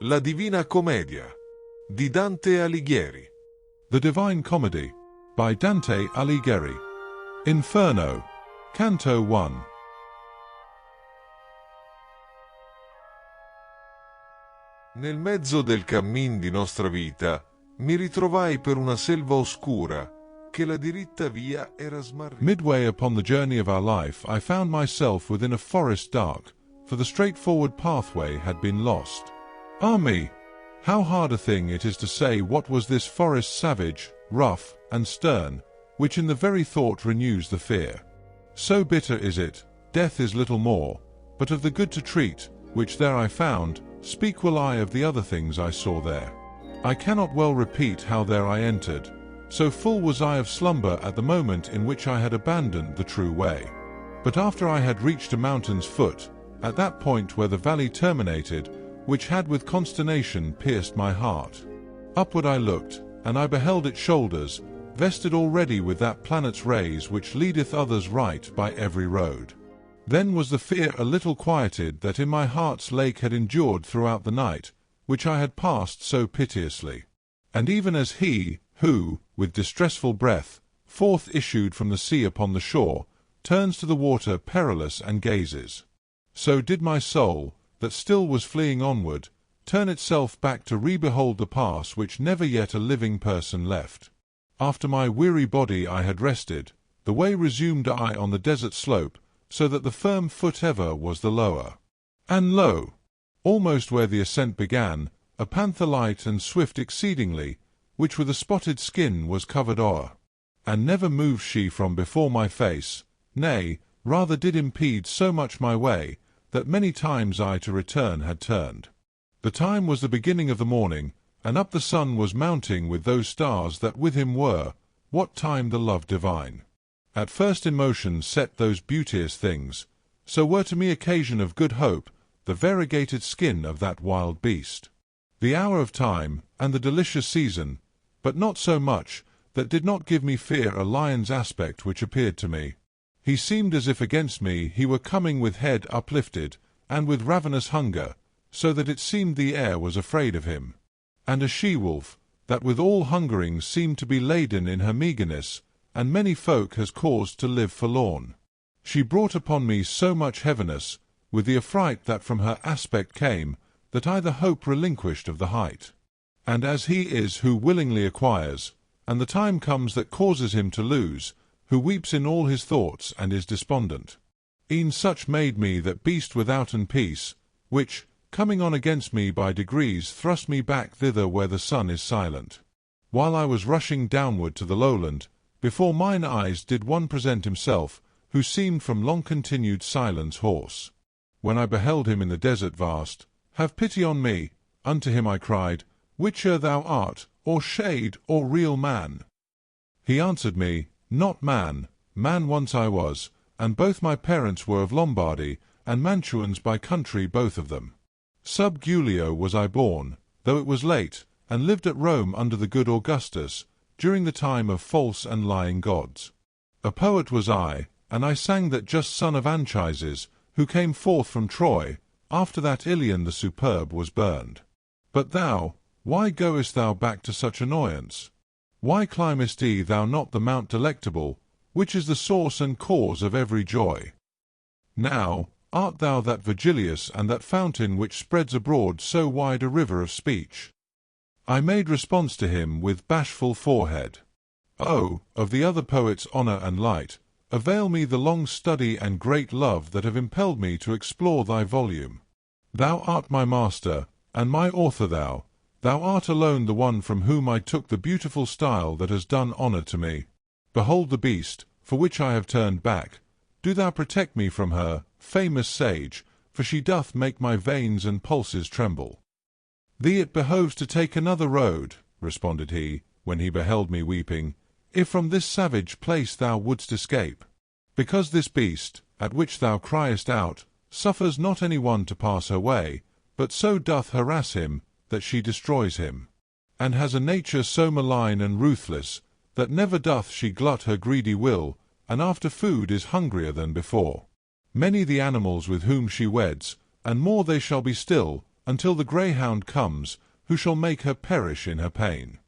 La Divina Commedia di Dante Alighieri. The Divine Comedy by Dante Alighieri. Inferno, Canto 1. Nel mezzo del cammin di nostra vita mi ritrovai per una selva oscura che la diritta via era smarrita. Midway upon the journey of our life, I found myself within a forest dark, for the straightforward pathway had been lost. Ah me! How hard a thing it is to say what was this forest savage, rough, and stern, which in the very thought renews the fear. So bitter is it, death is little more, but of the good to treat, which there I found, speak will I of the other things I saw there. I cannot well repeat how there I entered, so full was I of slumber at the moment in which I had abandoned the true way. But after I had reached a mountain's foot, at that point where the valley terminated, which had with consternation pierced my heart, upward I looked, and I beheld its shoulders, vested already with that planet's rays which leadeth others right by every road. Then was the fear a little quieted that in my heart's lake had endured throughout the night, which I had passed so piteously. And even as he, who, with distressful breath, forth issued from the sea upon the shore, turns to the water perilous and gazes, so did my soul, that still was fleeing onward, turn itself back to re-behold the pass which never yet a living person left. After my weary body I had rested, the way resumed I on the desert slope, so that the firm foot ever was the lower. And lo! Almost where the ascent began, a panther light and swift exceedingly, which with a spotted skin was covered o'er. And never moved she from before my face, nay, rather did impede so much my way, that many times I to return had turned. The time was the beginning of the morning, and up the sun was mounting with those stars that with him were, what time the love divine. At first in motion set those beauteous things, so were to me occasion of good hope, the variegated skin of that wild beast. The hour of time, and the delicious season, but not so much, that did not give me fear a lion's aspect which appeared to me. He seemed as if against me he were coming with head uplifted, and with ravenous hunger, so that it seemed the air was afraid of him. And a she-wolf, that with all hungerings seemed to be laden in her meagreness, and many folk has caused to live forlorn. She brought upon me so much heaviness, with the affright that from her aspect came, that I the hope relinquished of the height. And as he is who willingly acquires, and the time comes that causes him to lose, who weeps in all his thoughts and is despondent. E'en such made me that beast withouten peace, which, coming on against me by degrees, thrust me back thither where the sun is silent. While I was rushing downward to the lowland, before mine eyes did one present himself, who seemed from long-continued silence hoarse. When I beheld him in the desert vast, "Have pity on me," unto him I cried, "whicher thou art, or shade, or real man?" He answered me, "Not man, man once I was, and both my parents were of Lombardy, and Mantuans by country both of them. Sub Giulio was I born, though it was late, and lived at Rome under the good Augustus, during the time of false and lying gods. A poet was I, and I sang that just son of Anchises, who came forth from Troy, after that Ilion the superb was burned. But thou, why goest thou back to such annoyance? Why climbest thou not the Mount Delectable, which is the source and cause of every joy? Now, art thou that Virgilius and that fountain which spreads abroad so wide a river of speech?" I made response to him with bashful forehead. "Oh, of the other poet's honour and light, avail me the long study and great love that have impelled me to explore thy volume. Thou art my master, and my author thou art alone the one from whom I took the beautiful style that has done honour to me. Behold the beast, for which I have turned back. Do thou protect me from her, famous sage, for she doth make my veins and pulses tremble." "Thee it behoves to take another road," responded he, when he beheld me weeping, "if from this savage place thou wouldst escape. Because this beast, at which thou criest out, suffers not any one to pass her way, but so doth harass him, that she destroys him, and has a nature so malign and ruthless, that never doth she glut her greedy will, and after food is hungrier than before. Many the animals with whom she weds, and more they shall be still, until the greyhound comes, who shall make her perish in her pain.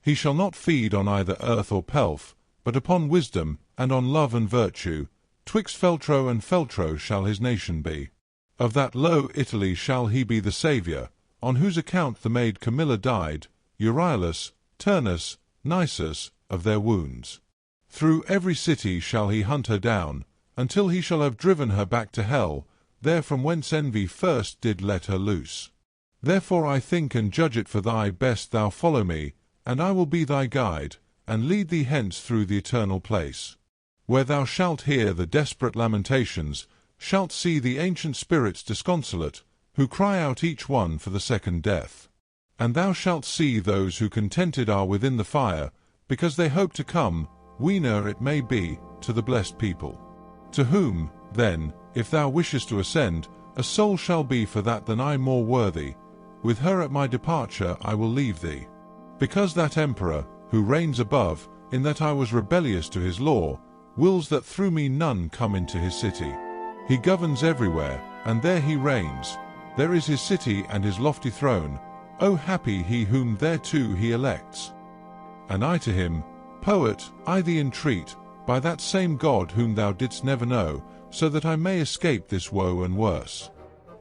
He shall not feed on either earth or pelf, but upon wisdom, and on love and virtue. Twixt Feltro and Feltro shall his nation be. Of that low Italy shall he be the saviour, on whose account the maid Camilla died, Euryalus, Turnus, Nisus, of their wounds. Through every city shall he hunt her down, until he shall have driven her back to hell, there from whence envy first did let her loose. Therefore I think and judge it for thy best thou follow me, and I will be thy guide, and lead thee hence through the eternal place, where thou shalt hear the desperate lamentations, shalt see the ancient spirits disconsolate, who cry out each one for the second death. And thou shalt see those who contented are within the fire, because they hope to come, weener it may be, to the blessed people. To whom, then, if thou wishest to ascend, a soul shall be for that than I more worthy. With her at my departure I will leave thee. Because that emperor, who reigns above, in that I was rebellious to his law, wills that through me none come into his city. He governs everywhere, and there he reigns. There is his city and his lofty throne. O happy he whom thereto he elects. And I to him, Poet, I thee entreat, by that same God whom thou didst never know, so that I may escape this woe and worse.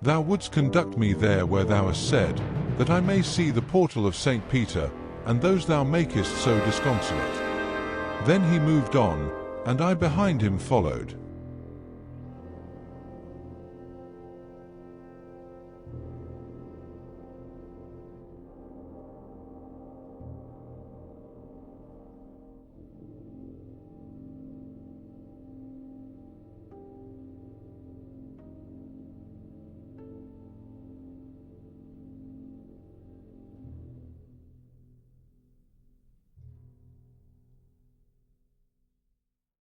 Thou wouldst conduct me there where thou hast said, that I may see the portal of St. Peter, and those thou makest so disconsolate. Then he moved on, and I behind him followed.